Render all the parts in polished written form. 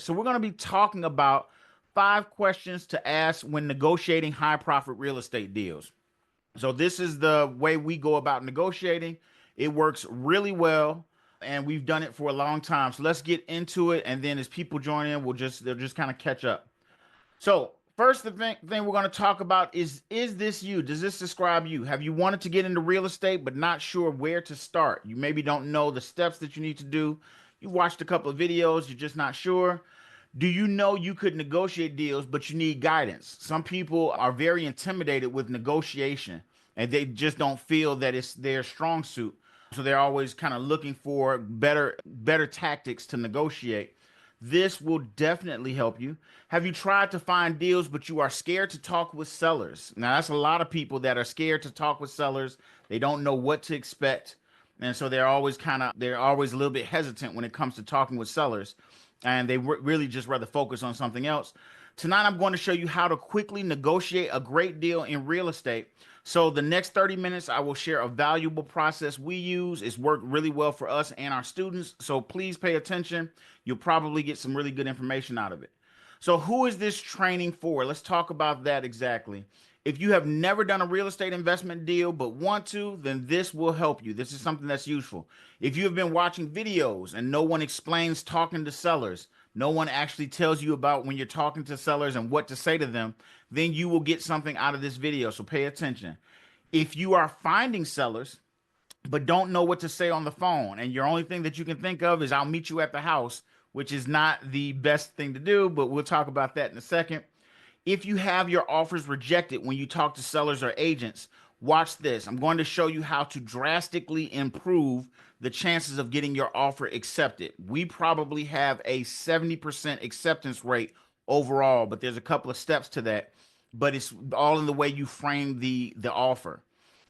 So we're going to be talking about 5 questions to ask when negotiating high profit real estate deals. So this is the way we go about negotiating. It works really well and we've done it for a long time. So let's get into it, and then as people join in, they'll just kind of catch up. So first, the thing we're going to talk about is this you? Does this describe you? Have you wanted to get into real estate but not sure where to start? You maybe don't know the steps that you need to do. You watched a couple of videos, you're just not sure. Do you know you could negotiate deals, but you need guidance? Some people are very intimidated with negotiation and they just don't feel that it's their strong suit. So they're always kind of looking for better tactics to negotiate. This will definitely help you. Have you tried to find deals, but you are scared to talk with sellers? Now, that's a lot of people that are scared to talk with sellers. They don't know what to expect. And so they're always a little bit hesitant when it comes to talking with sellers. And they really just rather focus on something else. Tonight, I'm going to show you how to quickly negotiate a great deal in real estate. So the next 30 minutes, I will share a valuable process we use. It's worked really well for us and our students. So please pay attention. You'll probably get some really good information out of it. So who is this training for? Let's talk about that exactly. If you have never done a real estate investment deal but want to, then this will help you. This is something that's useful. If you have been watching videos and no one explains talking to sellers, no one actually tells you about when you're talking to sellers and what to say to them, then you will get something out of this video. So pay attention. If you are finding sellers but don't know what to say on the phone, and your only thing that you can think of is I'll meet you at the house, which is not the best thing to do, but we'll talk about that in a second. If you have your offers rejected when you talk to sellers or agents, watch this. I'm going to show you how to drastically improve the chances of getting your offer accepted. We probably have a 70% acceptance rate overall, but there's a couple of steps to that. But it's all in the way you frame the offer.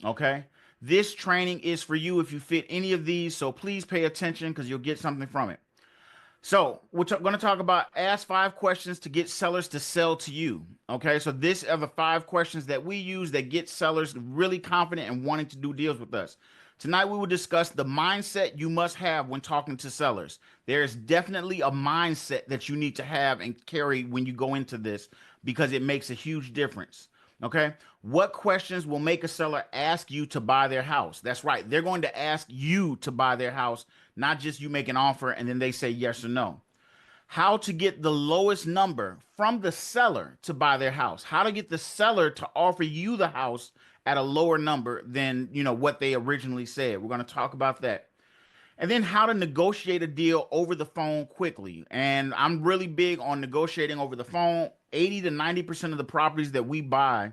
Okay? This training is for you if you fit any of these, so please pay attention because you'll get something from it. So we're going to talk about ask 5 questions to get sellers to sell to you. Okay, so these are the 5 questions that we use that get sellers really confident and wanting to do deals with us. Tonight we will discuss the mindset you must have when talking to sellers. There is definitely a mindset that you need to have and carry when you go into this because it makes a huge difference. Okay. What questions will make a seller ask you to buy their house? That's right. They're going to ask you to buy their house, not just you make an offer and then they say yes or no. How to get the lowest number from the seller to buy their house. How to get the seller to offer you the house at a lower number than, what they originally said. We're going to talk about that. And then how to negotiate a deal over the phone quickly. And I'm really big on negotiating over the phone. 80 to 90% of the properties that we buy,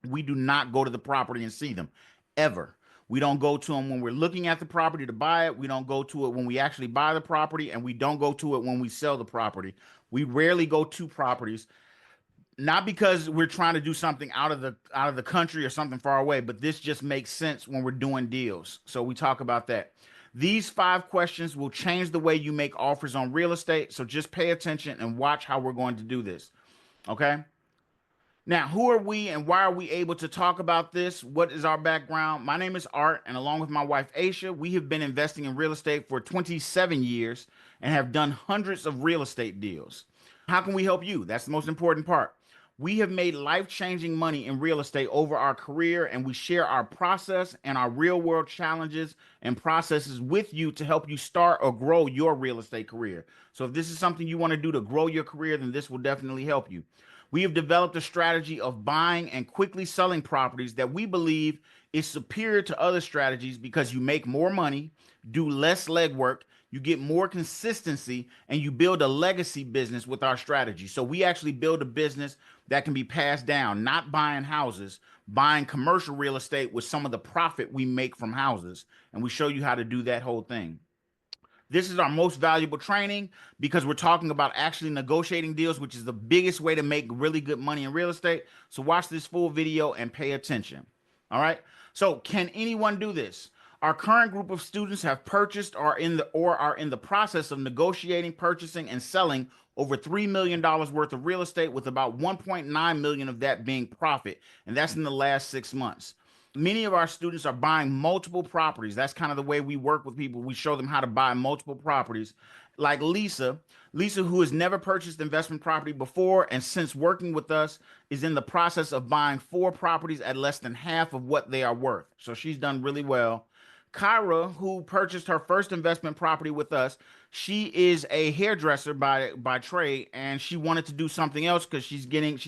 we do not go to the property and see them ever. We don't go to them when we're looking at the property to buy it. We don't go to it when we actually buy the property, and we don't go to it when we sell the property. We rarely go to properties, not because we're trying to do something out of the country or something far away, but this just makes sense when we're doing deals. So we talk about that. These 5 questions will change the way you make offers on real estate. So just pay attention and watch how we're going to do this. Okay. Now, who are we and why are we able to talk about this? What is our background? My name is Art, and along with my wife Aisha, we have been investing in real estate for 27 years and have done hundreds of real estate deals. How can we help you? That's the most important part. We have made life changing money in real estate over our career, and we share our process and our real world challenges and processes with you to help you start or grow your real estate career. So, if this is something you want to do to grow your career, then this will definitely help you. We have developed a strategy of buying and quickly selling properties that we believe is superior to other strategies because you make more money, do less legwork, you get more consistency, and you build a legacy business with our strategy. So we actually build a business that can be passed down, not buying houses, buying commercial real estate with some of the profit we make from houses. And we show you how to do that whole thing. This is our most valuable training because we're talking about actually negotiating deals, which is the biggest way to make really good money in real estate. So watch this full video and pay attention. All right. So can anyone do this? Our current group of students have purchased or are in the process of negotiating, purchasing, and selling over $3 million worth of real estate, with about 1.9 million of that being profit. And that's in the last 6 months. Many of our students are buying multiple properties. That's kind of the way we work with people. We show them how to buy multiple properties. Like Lisa. Lisa, who has never purchased investment property before and since working with us is in the process of buying 4 properties at less than half of what they are worth. So she's done really well. Kyra, who purchased her first investment property with us, she is a hairdresser by trade, and she wanted to do something else because she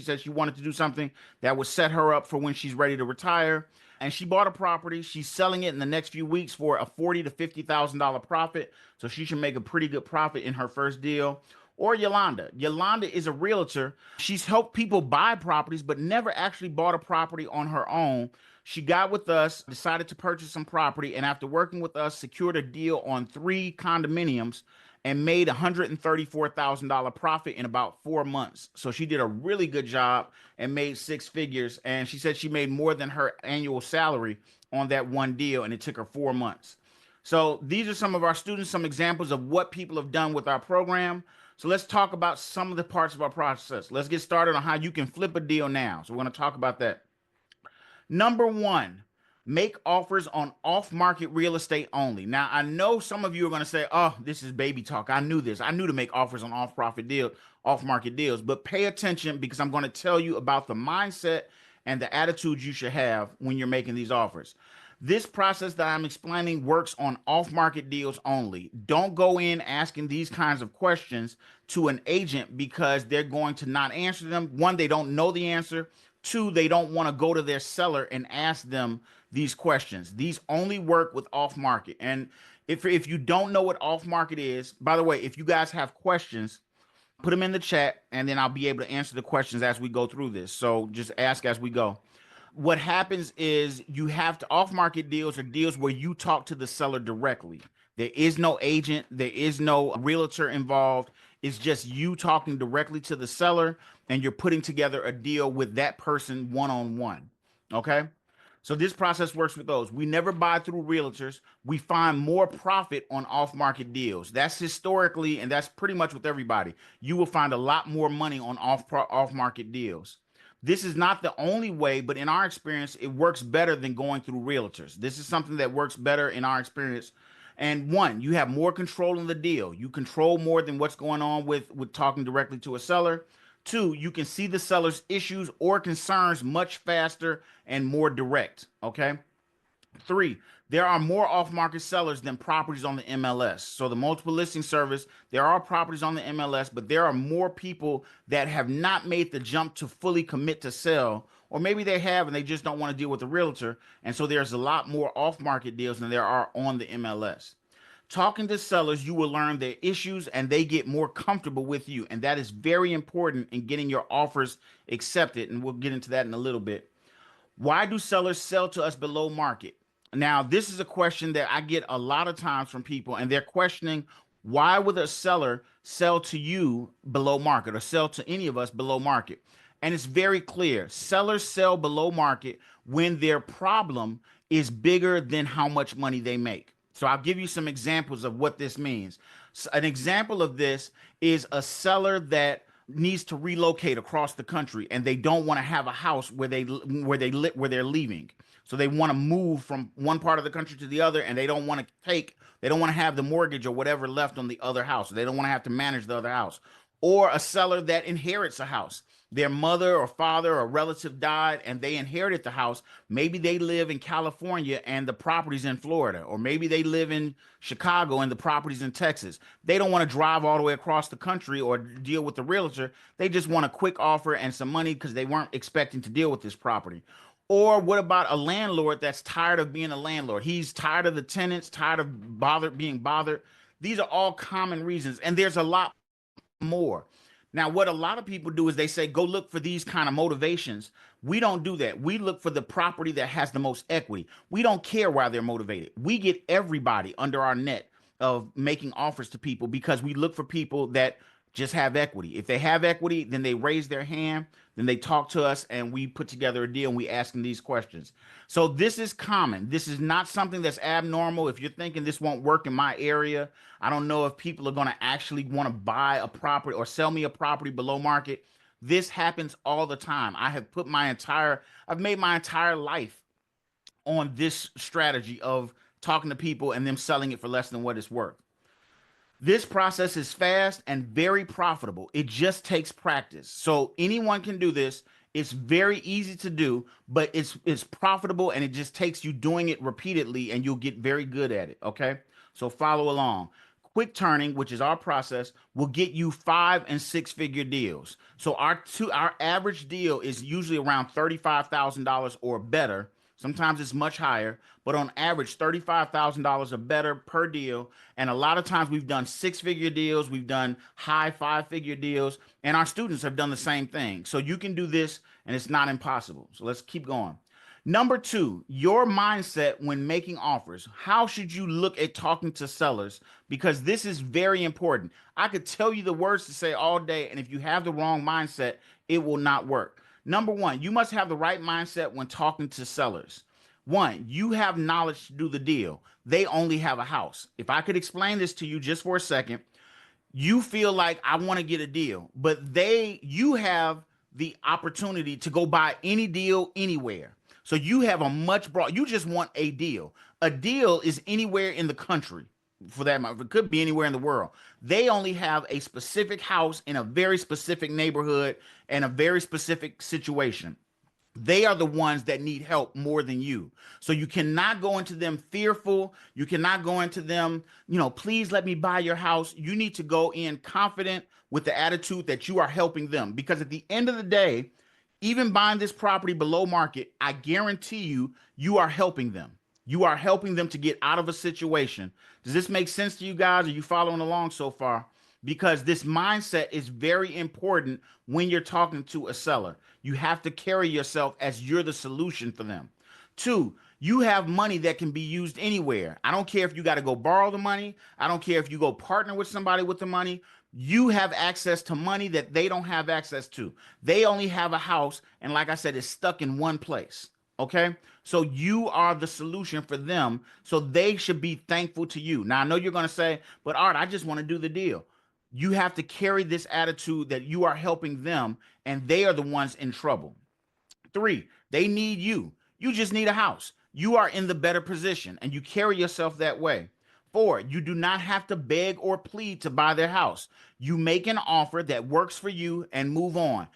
said she wanted to do something that would set her up for when she's ready to retire. And she bought a property. She's selling it in the next few weeks for a $40,000 to $50,000 profit. So she should make a pretty good profit in her first deal. Or Yolanda. Yolanda is a realtor. She's helped people buy properties, but never actually bought a property on her own. She got with us, decided to purchase some property, and after working with us, secured a deal on 3 condominiums and made $134,000 profit in about 4 months. So she did a really good job and made 6 figures. And she said she made more than her annual salary on that one deal, and it took her 4 months. So these are some of our students, some examples of what people have done with our program. So let's talk about some of the parts of our process. Let's get started on how you can flip a deal now. So we're going to talk about that. Number one, make offers on off-market real estate only. Now, I know some of you are going to say, "Oh, this is baby talk. I knew this. I knew to make offers on off-market deals." But pay attention because I'm going to tell you about the mindset and the attitude you should have when you're making these offers. This process that I'm explaining works on off-market deals only. Don't go in asking these kinds of questions to an agent because they're going to not answer them. One, they don't know the answer. Two, they don't want to go to their seller and ask them these questions. These only work with off market. And if you don't know what off market is, by the way, if you guys have questions, put them in the chat and then I'll be able to answer the questions as we go through this. So just ask as we go. What happens is you have to off market deals are deals where you talk to the seller directly. There is no agent, there is no realtor involved. It's just you talking directly to the seller and you're putting together a deal with that person one on one. Okay. So this process works with those. We never buy through realtors. We find more profit on off-market deals. That's historically, and that's pretty much with everybody. You will find a lot more money on off-market deals. This is not the only way, but in our experience, it works better than going through realtors. This is something that works better in our experience. And one, you have more control in the deal. You control more than what's going on with talking directly to a seller. Two, you can see the seller's issues or concerns much faster and more direct. Okay. Three, there are more off-market sellers than properties on the MLS. So the multiple listing service, there are properties on the MLS, but there are more people that have not made the jump to fully commit to sell, or maybe they have and they just don't want to deal with the realtor. And so there's a lot more off-market deals than there are on the MLS. Talking to sellers, you will learn their issues and they get more comfortable with you. And that is very important in getting your offers accepted. And we'll get into that in a little bit. Why do sellers sell to us below market? Now, this is a question that I get a lot of times from people, and they're questioning why would a seller sell to you below market or sell to any of us below market? And it's very clear. Sellers sell below market when their problem is bigger than how much money they make. So I'll give you some examples of what this means. So an example of this is a seller that needs to relocate across the country and they don't want to have a house where they're leaving. So they want to move from one part of the country to the other and they don't want to have the mortgage or whatever left on the other house. They don't want to have to manage the other house. Or a seller that inherits a house. Their mother or father or relative died and they inherited the house. Maybe they live in California and the property's in Florida, or maybe they live in Chicago and the property's in Texas. They don't want to drive all the way across the country or deal with the realtor. They just want a quick offer and some money because they weren't expecting to deal with this property. Or what about a landlord that's tired of being a landlord? He's tired of the tenants, tired of being bothered. These are all common reasons, and there's a lot more. Now, what a lot of people do is they say, go look for these kind of motivations. We don't do that. We look for the property that has the most equity. We don't care why they're motivated. We get everybody under our net of making offers to people because we look for people that just have equity. If they have equity, then they raise their hand, then they talk to us and we put together a deal and we ask them these questions. So this is common. This is not something that's abnormal. If you're thinking this won't work in my area, I don't know if people are going to actually want to buy a property or sell me a property below market. This happens all the time. I've made my entire life on this strategy of talking to people and them selling it for less than what it's worth. This process is fast and very profitable. It just takes practice. So anyone can do this. It's very easy to do, but it's profitable and it just takes you doing it repeatedly and you'll get very good at it, okay? So follow along. Quick turning, which is our process, will get you 5 and 6 figure deals. So our average deal is usually around $35,000 or better. Sometimes it's much higher, but on average, $35,000 or better per deal. And a lot of times we've done 6 figure deals, we've done high 5 figure deals, and our students have done the same thing. So you can do this and it's not impossible. So let's keep going. Number two, your mindset when making offers. How should you look at talking to sellers? Because this is very important. I could tell you the words to say all day, and if you have the wrong mindset, it will not work. Number one, you must have the right mindset when talking to sellers. One, you have knowledge to do the deal. They only have a house. If I could explain this to you just for a second, you feel like I want to get a deal, but you have the opportunity to go buy any deal anywhere. So you have a much broad, you just want a deal. A deal is anywhere in the country for that matter. It could be anywhere in the world. They only have a specific house in a very specific neighborhood and a very specific situation. They are the ones that need help more than you. So you cannot go into them fearful. You cannot go into them, please let me buy your house. You need to go in confident with the attitude that you are helping them. Because at the end of the day, even buying this property below market, I guarantee you, you are helping them. You are helping them to get out of a situation. Does this make sense to you guys? Are you following along so far? Because this mindset is very important when you're talking to a seller. You have to carry yourself as you're the solution for them. Two, you have money that can be used anywhere. I don't care if you got to go borrow the money. I don't care if you go partner with somebody with the money. You have access to money that they don't have access to. They only have a house, and like I said, it's stuck in one place. Okay. So you are the solution for them. So they should be thankful to you. Now, I know you're going to say, but Art, I just want to do the deal. You have to carry this attitude that you are helping them and they are the ones in trouble. Three, they need you. You just need a house. You are in the better position and you carry yourself that way. Four, you do not have to beg or plead to buy their house. You make an offer that works for you and move on.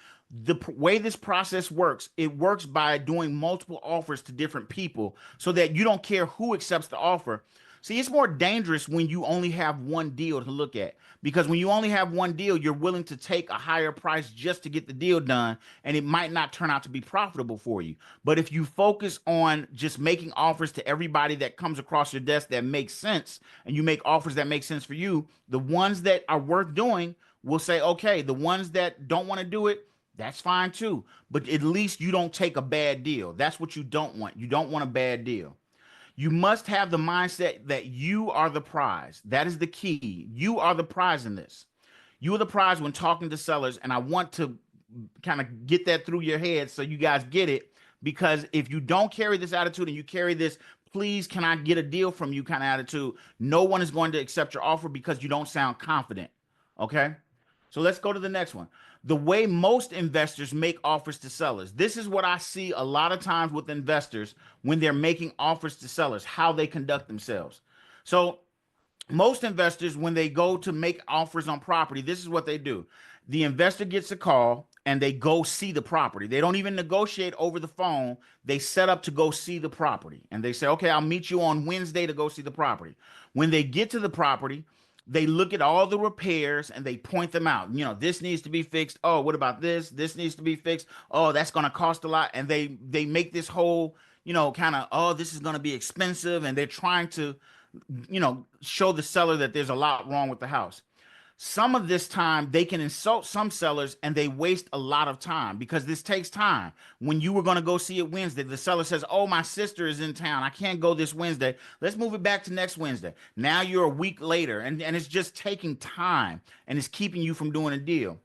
Way this process works, it works by doing multiple offers to different people so that you don't care who accepts the offer. See, it's more dangerous when you only have one deal to look at because when you only have one deal, you're willing to take a higher price just to get the deal done, and it might not turn out to be profitable for you. But if you focus on just making offers to everybody that comes across your desk that makes sense, and you make offers that make sense for you, the ones that are worth doing will say, okay, the ones that don't want to do it, that's fine too. But at least you don't take a bad deal. That's what you don't want. You don't want a bad deal. You must have the mindset that you are the prize. That is the key. You are the prize in this. You are the prize when talking to sellers. And I want to kind of get that through your head so you guys get it. Because if you don't carry this attitude and you carry this, please, can I get a deal from you kind of attitude, no one is going to accept your offer because you don't sound confident. Okay. So let's go to the next one. The way most investors make offers to sellers. This is what I see a lot of times with investors when they're making offers to sellers, how they conduct themselves. So most investors, when they go to make offers on property, this is what they do. The investor gets a call and they go see the property. They don't even negotiate over the phone. They set up to go see the property. And they say, okay, I'll meet you on Wednesday to go see the property. When they get to the property, they look at all the repairs and they point them out. This needs to be fixed. Oh, what about this? This needs to be fixed. Oh, that's going to cost a lot. And they make this whole, kind of, oh, this is going to be expensive. And they're trying to, show the seller that there's a lot wrong with the house. Some of this time they can insult some sellers and they waste a lot of time because this takes time. When you were going to go see it Wednesday, the seller says, oh, my sister is in town. I can't go this Wednesday. Let's move it back to next Wednesday. Now you're a week later and it's just taking time and it's keeping you from doing a deal.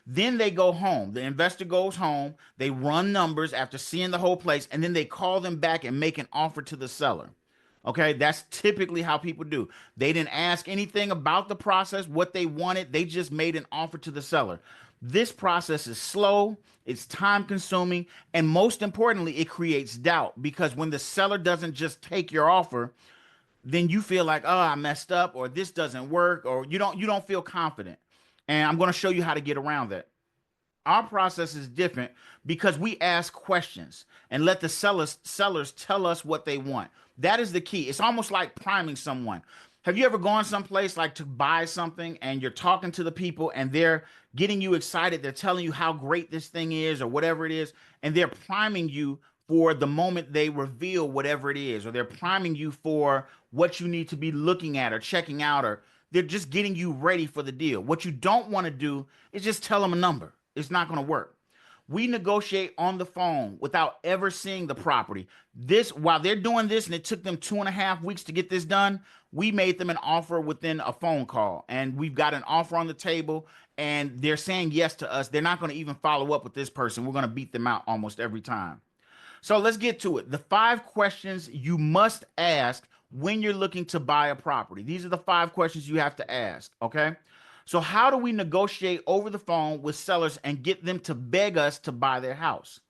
Then they go home. The investor goes home. They run numbers after seeing the whole place and then they call them back and make an offer to the seller. Okay, that's typically how people do. They didn't ask anything about the process, what they wanted. They just made an offer to the seller. This process is slow, it's time consuming, and most importantly, it creates doubt because when the seller doesn't just take your offer, then you feel like, oh, I messed up, or this doesn't work, or you don't feel confident. And I'm going to show you how to get around that. Our process is different because we ask questions and let the sellers tell us what they want. That is the key. It's almost like priming someone. Have you ever gone someplace like to buy something and you're talking to the people and they're getting you excited? They're telling you how great this thing is or whatever it is, and they're priming you for the moment they reveal whatever it is, or they're priming you for what you need to be looking at or checking out, or they're just getting you ready for the deal. What you don't want to do is just tell them a number. It's not going to work. We negotiate on the phone without ever seeing the property. This, while they're doing this, and it took them 2.5 weeks to get this done, we made them an offer within a phone call, and we've got an offer on the table, and they're saying yes to us. They're not going to even follow up with this person. We're going to beat them out almost every time. So let's get to it. The 5 questions you must ask when you're looking to buy a property. These are the 5 questions you have to ask, okay? So, how do we negotiate over the phone with sellers and get them to beg us to buy their house?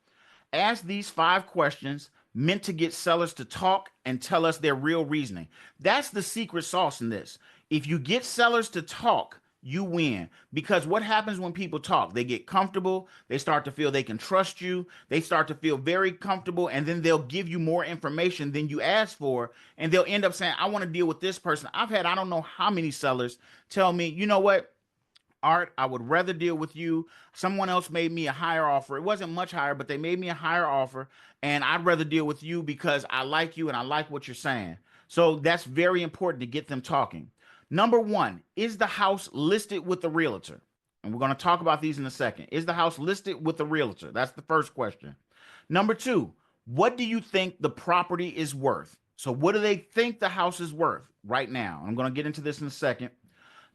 Ask these 5 questions meant to get sellers to talk and tell us their real reasoning. That's the secret sauce in this. If you get sellers to talk, you win. Because what happens when people talk? They get comfortable, they start to feel they can trust you, they start to feel very comfortable, and then they'll give you more information than you asked for, and they'll end up saying, I want to deal with this person. I've had I don't know how many sellers tell me, you know what? Art, I would rather deal with you. Someone else made me a higher offer. It wasn't much higher, but they made me a higher offer, and I'd rather deal with you because I like you and I like what you're saying. So that's very important to get them talking. Number one, is the house listed with the realtor? And we're going to talk about these in a second. Is the house listed with the realtor? That's the first question. Number two, what do you think the property is worth? So, what do they think the house is worth right now? I'm going to get into this in a second.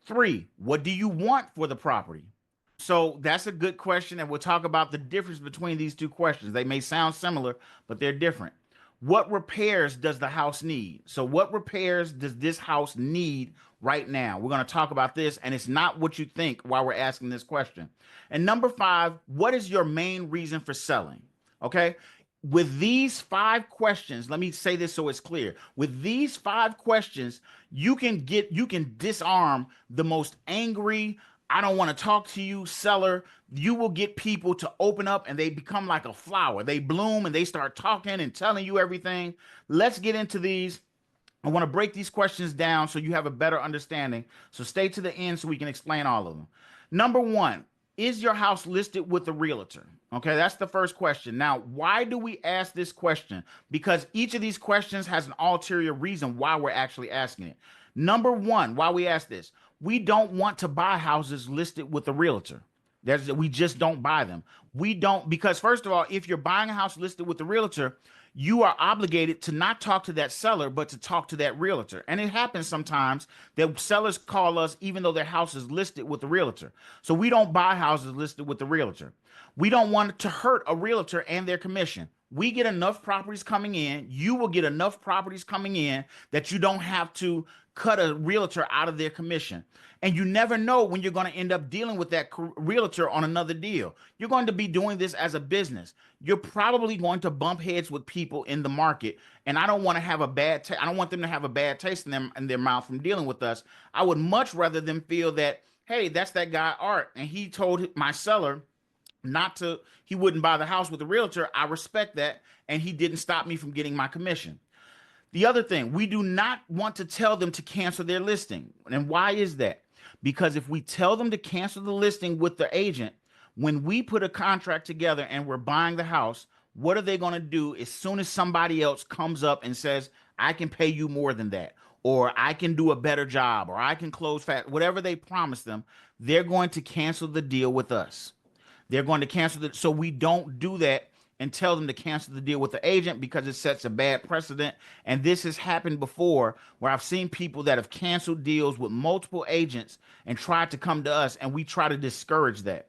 Three, what do you want for the property? So that's a good question, and we'll talk about the difference between these two questions. They may sound similar, but they're different. What repairs does the house need? So, what repairs does this house need right now? We're going to talk about this, and it's not what you think while we're asking this question. And number five, what is your main reason for selling? Okay. With these 5 questions, let me say this so it's clear. With these 5 questions, you can disarm the most angry, I don't want to talk to you seller. You will get people to open up and they become like a flower. They bloom and they start talking and telling you everything. Let's get into these. I want to break these questions down so you have a better understanding. So stay to the end so we can explain all of them. Number one, is your house listed with a realtor? Okay, that's the first question. Now, why do we ask this question? Because each of these questions has an ulterior reason why we're actually asking it. Number one, why we ask this, we don't want to buy houses listed with a realtor. We just don't buy them. We don't, because first of all, if you're buying a house listed with a realtor, you are obligated to not talk to that seller, but to talk to that realtor. And it happens sometimes that sellers call us even though their house is listed with a realtor. So we don't buy houses listed with a realtor. We don't want to hurt a realtor and their commission. We get enough properties coming in. You will get enough properties coming in that you don't have to cut a realtor out of their commission. And you never know when you're going to end up dealing with that realtor on another deal. You're going to be doing this as a business. You're probably going to bump heads with people in the market. And I don't want to have a bad I don't want them to have a bad taste in their mouth from dealing with us. I would much rather them feel that, hey, that's that guy Art, and he told my seller he wouldn't buy the house with a realtor. I respect that. And he didn't stop me from getting my commission. The other thing, we do not want to tell them to cancel their listing. And why is that? Because if we tell them to cancel the listing with the agent, when we put a contract together and we're buying the house, what are they going to do as soon as somebody else comes up and says, I can pay you more than that, or I can do a better job, or I can close fast, whatever they promise them, they're going to cancel the deal with us. They're going to cancel it. So we don't do that and tell them to cancel the deal with the agent because it sets a bad precedent. And this has happened before where I've seen people that have canceled deals with multiple agents and tried to come to us, and we try to discourage that.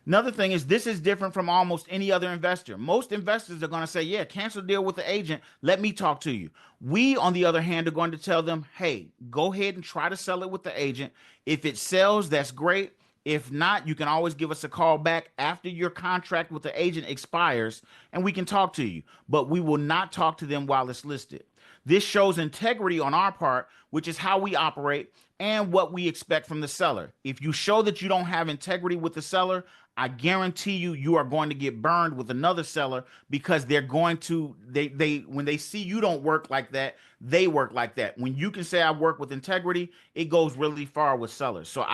Another thing is this is different from almost any other investor. Most investors are going to say, yeah, cancel deal with the agent. Let me talk to you. We, on the other hand, are going to tell them, hey, go ahead and try to sell it with the agent. If it sells, that's great. If not, you can always give us a call back after your contract with the agent expires and we can talk to you. But we will not talk to them while it's listed. This shows integrity on our part, which is how we operate and what we expect from the seller. If you show that you don't have integrity with the seller, I guarantee you, you are going to get burned with another seller, because they're going to, they when they see you don't work like that, they work like that. When you can say I work with integrity, it goes really far with sellers. So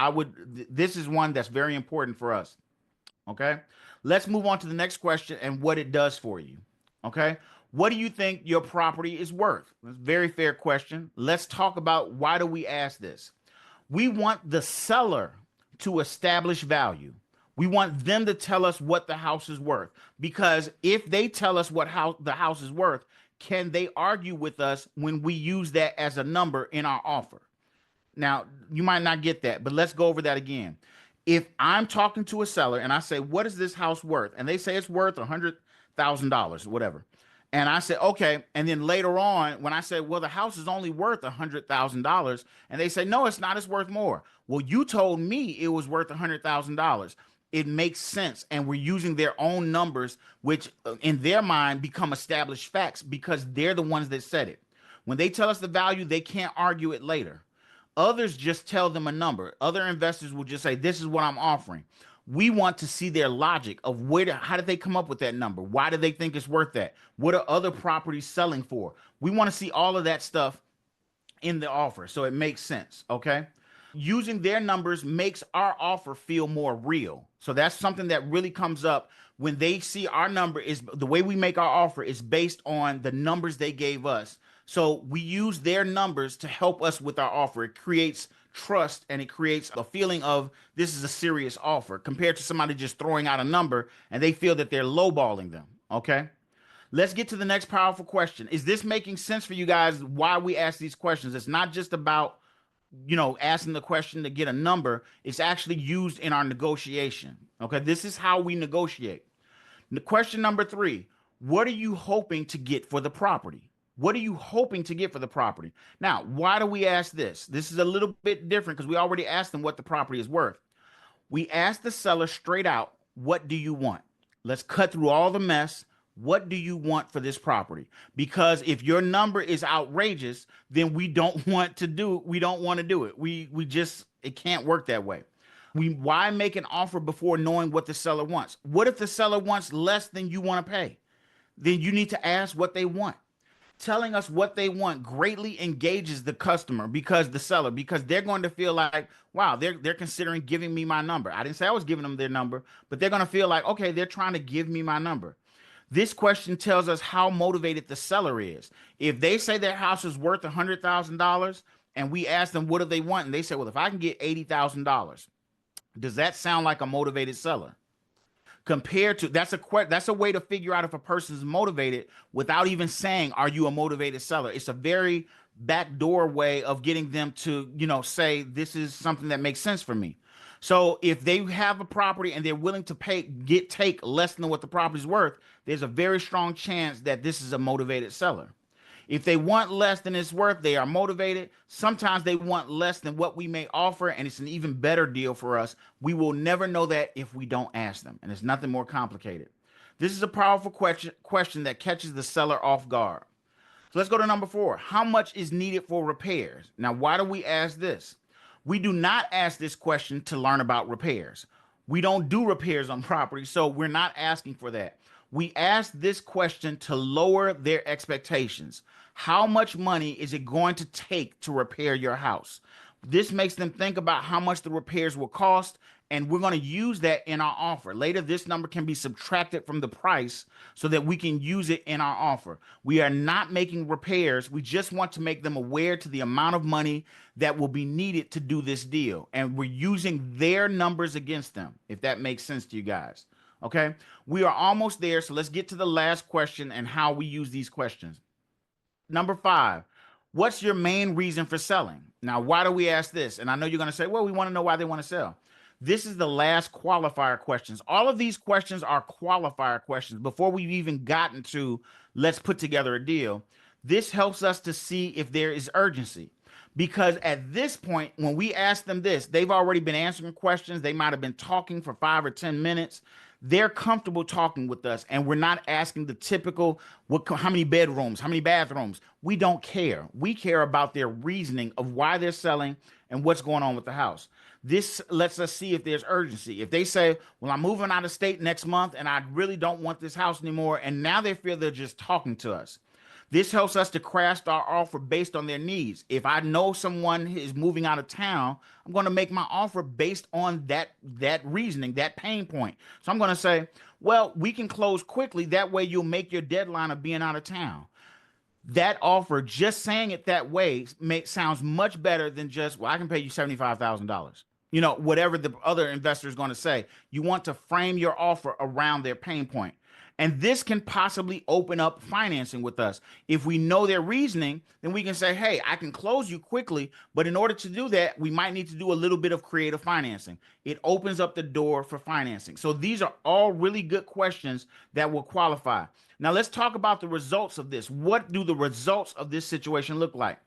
this is one that's very important for us. Okay. Let's move on to the next question and what it does for you. Okay. What do you think your property is worth? That's a very fair question. Let's talk about, why do we ask this? We want the seller to establish value. We want them to tell us what the house is worth, because if they tell us what the house is worth, can they argue with us when we use that as a number in our offer? Now, you might not get that, but let's go over that again. If I'm talking to a seller and I say, what is this house worth? And they say it's worth $100,000, whatever. And I said, okay. And then later on, when I say, well, the house is only worth $100,000, and they say, no, it's not, it's worth more. Well, you told me it was worth $100,000. It makes sense. And we're using their own numbers, which in their mind become established facts, because they're the ones that said it. When they tell us the value, they can't argue it later. Others just tell them a number. Other investors will just say, this is what I'm offering. We want to see their logic of how did they come up with that number? Why do they think it's worth that? What are other properties selling for? We want to see all of that stuff in the offer, so it makes sense. Okay. Using their numbers makes our offer feel more real. So that's something that really comes up when they see our number. Is the way we make our offer is based on the numbers they gave us. So we use their numbers to help us with our offer. It creates trust, and it creates a feeling of this is a serious offer, compared to somebody just throwing out a number and they feel that they're lowballing them. Okay. Let's get to the next powerful question. Is this making sense for you guys? Why we ask these questions? It's not just about, asking the question to get a number. It's actually used in our negotiation. Okay. This is how we negotiate. The question number 3, what are you hoping to get for the property? What are you hoping to get for the property? Now, why do we ask this? This is a little bit different because we already asked them what the property is worth. We ask the seller straight out, what do you want? Let's cut through all the mess. What do you want for this property? Because if your number is outrageous, then we don't want to do it. It can't work that way. Why make an offer before knowing what the seller wants? What if the seller wants less than you want to pay? Then you need to ask what they want. Telling us what they want greatly engages the customer, because they're going to feel like, wow, they're considering giving me my number. I didn't say I was giving them their number, but they're going to feel like, okay, they're trying to give me my number. This question tells us how motivated the seller is. If they say their house is worth $100,000 and we ask them what do they want, and they say, well, if I can get $80,000, does that sound like a motivated seller? Compared to, that's a way to figure out if a person's motivated without even saying, are you a motivated seller? It's a very backdoor way of getting them to, say, this is something that makes sense for me. So if they have a property and they're willing to take less than what the property's worth, there's a very strong chance that this is a motivated seller. If they want less than it's worth, they are motivated. Sometimes they want less than what we may offer, and it's an even better deal for us. We will never know that if we don't ask them, and it's nothing more complicated. This is a powerful question that catches the seller off guard. So let's go to number 4. How much is needed for repairs? Now, why do we ask this? We do not ask this question to learn about repairs. We don't do repairs on property, so we're not asking for that. We ask this question to lower their expectations. How much money is it going to take to repair your house? This makes them think about how much the repairs will cost, and we're going to use that in our offer. Later, this number can be subtracted from the price so that we can use it in our offer. We are not making repairs. We just want to make them aware to the amount of money that will be needed to do this deal. And we're using their numbers against them, if that makes sense to you guys. Okay, we are almost there. So let's get to the last question and how we use these questions. Number 5, what's your main reason for selling? Now, why do we ask this? And I know you're going to say, well, we want to know why they want to sell. This is the last qualifier questions. All of these questions are qualifier questions before we've even gotten to let's put together a deal. This helps us to see if there is urgency. Because at this point, when we ask them this, they've already been answering questions. They might have been talking for 5 or 10 minutes. They're comfortable talking with us, and we're not asking the typical how many bedrooms, how many bathrooms. We don't care. We care about their reasoning of why they're selling and what's going on with the house. This lets us see if there's urgency. If they say, well, I'm moving out of state next month and I really don't want this house anymore, and now they feel they're just talking to us. This helps us to craft our offer based on their needs. If I know someone is moving out of town, I'm going to make my offer based on that reasoning, that pain point. So I'm going to say, well, we can close quickly. That way you'll make your deadline of being out of town. That offer, just saying it that way, sounds much better than just, well, I can pay you $75,000. Whatever the other investor is going to say. You want to frame your offer around their pain point. And this can possibly open up financing with us. If we know their reasoning, then we can say, hey, I can close you quickly, but in order to do that, we might need to do a little bit of creative financing. It opens up the door for financing. So these are all really good questions that will qualify. Now let's talk about the results of this. What do the results of this situation look like?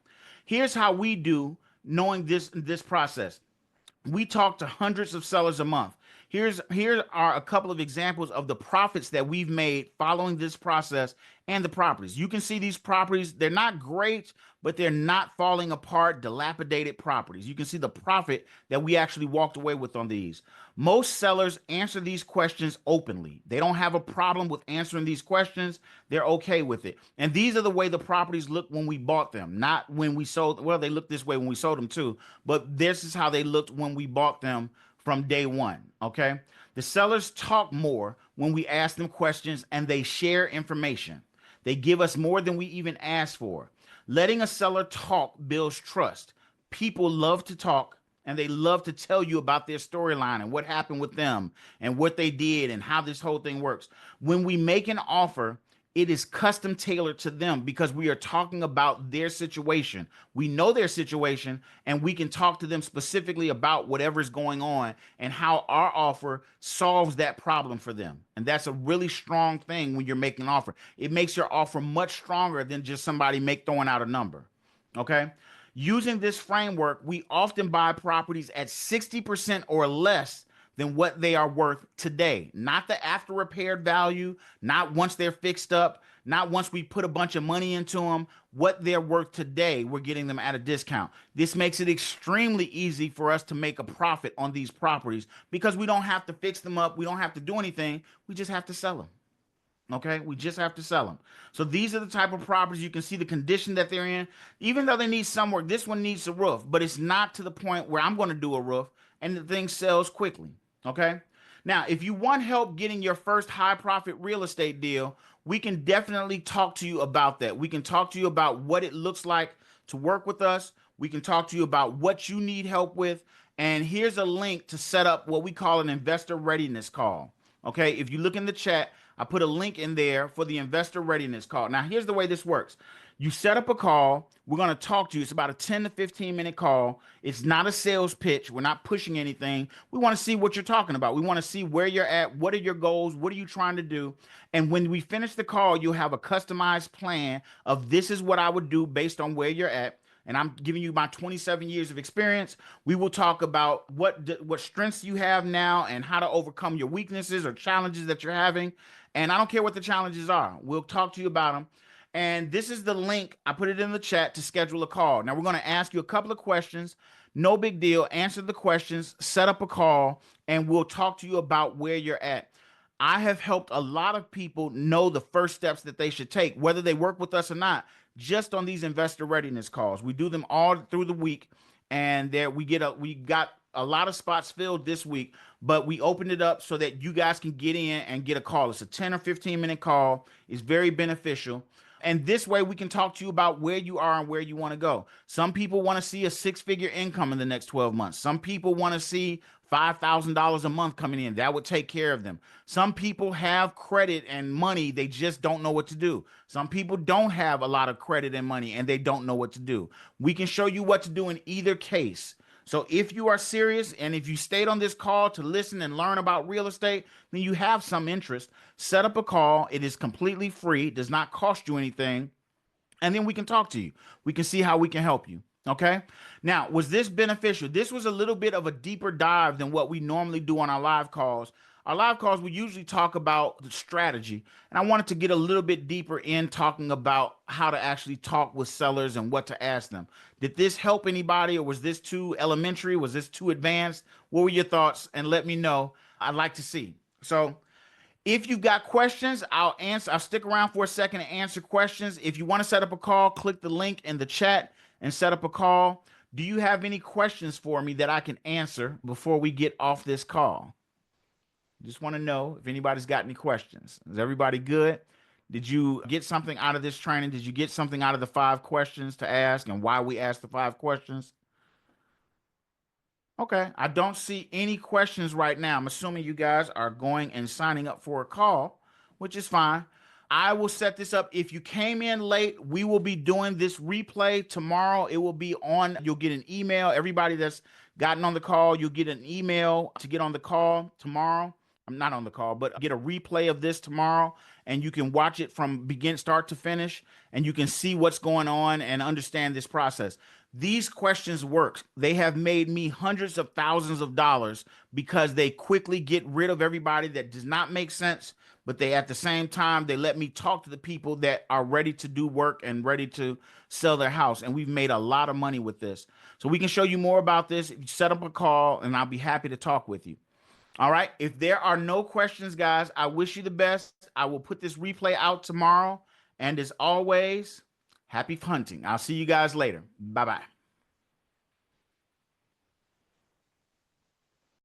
Here's how we do, knowing this process. We talk to hundreds of sellers a month. Here are a couple of examples of the profits that we've made following this process and the properties. You can see these properties, they're not great, but they're not falling apart, dilapidated properties. You can see the profit that we actually walked away with on these. Most sellers answer these questions openly. They don't have a problem with answering these questions. They're okay with it. And these are the way the properties look when we bought them, not when we sold. Well, they look this way when we sold them too, but this is how they looked when we bought them from day one. Okay. The sellers talk more when we ask them questions, and they share information. They give us more than we even ask for. Letting a seller talk builds trust. People love to talk, and they love to tell you about their storyline and what happened with them and what they did and how this whole thing works. When we make an offer, it is custom tailored to them because we are talking about their situation. We know their situation, and we can talk to them specifically about whatever is going on and how our offer solves that problem for them. And that's a really strong thing when you're making an offer. It makes your offer much stronger than just somebody throwing out a number. Okay. Using this framework, we often buy properties at 60% or less than what they are worth today. Not the after repaired value, not once they're fixed up, not once we put a bunch of money into them. What they're worth today, we're getting them at a discount. This makes it extremely easy for us to make a profit on these properties because we don't have to fix them up. We don't have to do anything. We just have to sell them. Okay, we just have to sell them. So these are the type of properties. You can see the condition that they're in. Even though they need some work, this one needs a roof, but it's not to the point where I'm going to do a roof and the thing sells quickly. Okay. Now, if you want help getting your first high profit real estate deal, we can definitely talk to you about that. We can talk to you about what it looks like to work with us. We can talk to you about what you need help with. And here's a link to set up what we call an investor readiness call. Okay. If you look in the chat, I put a link in there for the investor readiness call. Now, here's the way this works. You set up a call. We're going to talk to you. It's about a 10 to 15 minute call. It's not a sales pitch. We're not pushing anything. We want to see what you're talking about. We want to see where you're at. What are your goals? What are you trying to do? And when we finish the call, you'll have a customized plan of this is what I would do based on where you're at. And I'm giving you my 27 years of experience. We will talk about what strengths you have now and how to overcome your weaknesses or challenges that you're having. And I don't care what the challenges are. We'll talk to you about them. And this is the link. I put it in the chat to schedule a call. Now we're going to ask you a couple of questions. No big deal. Answer the questions, set up a call, and we'll talk to you about where you're at. I have helped a lot of people know the first steps that they should take, whether they work with us or not, just on these investor readiness calls. We do them all through the week, and we got a lot of spots filled this week, but we opened it up so that you guys can get in and get a call. It's a 10 or 15 minute call. It's very beneficial. And this way we can talk to you about where you are and where you want to go. Some people want to see a 6-figure income in the next 12 months. Some people want to see $5,000 a month coming in. That would take care of them. Some people have credit and money. They just don't know what to do. Some people don't have a lot of credit and money and they don't know what to do. We can show you what to do in either case. So if you are serious and if you stayed on this call to listen and learn about real estate, then you have some interest. Set up a call. It is completely free. It does not cost you anything. And then we can talk to you. We can see how we can help you. Okay. Now, was this beneficial? This was a little bit of a deeper dive than what we normally do on our live calls. Our live calls, we usually talk about the strategy. And I wanted to get a little bit deeper in talking about how to actually talk with sellers and what to ask them. Did this help anybody, or was this too elementary? Was this too advanced? What were your thoughts? And let me know. I'd like to see. So, if you've got questions, I'll answer. I'll stick around for a second and answer questions. If you want to set up a call, click the link in the chat and set up a call. Do you have any questions for me that I can answer before we get off this call? Just want to know if anybody's got any questions. Is everybody good? Did you get something out of this training? Did you get something out of the 5 questions to ask and why we asked the 5 questions? Okay, I don't see any questions right now. I'm assuming you guys are going and signing up for a call, which is fine. I will set this up. If you came in late, we will be doing this replay tomorrow. It will be on, you'll get an email. Everybody that's gotten on the call, you'll get an email to get on the call tomorrow. I'm not on the call, but get a replay of this tomorrow, and you can watch it from start to finish, and you can see what's going on and understand this process. These questions work. They have made me hundreds of thousands of dollars because they quickly get rid of everybody that does not make sense, but they at the same time, they let me talk to the people that are ready to do work and ready to sell their house. And we've made a lot of money with this. So we can show you more about this. If you set up a call, and I'll be happy to talk with you. All right. If there are no questions, guys, I wish you the best. I will put this replay out tomorrow. And as always, happy hunting. I'll see you guys later. Bye-bye.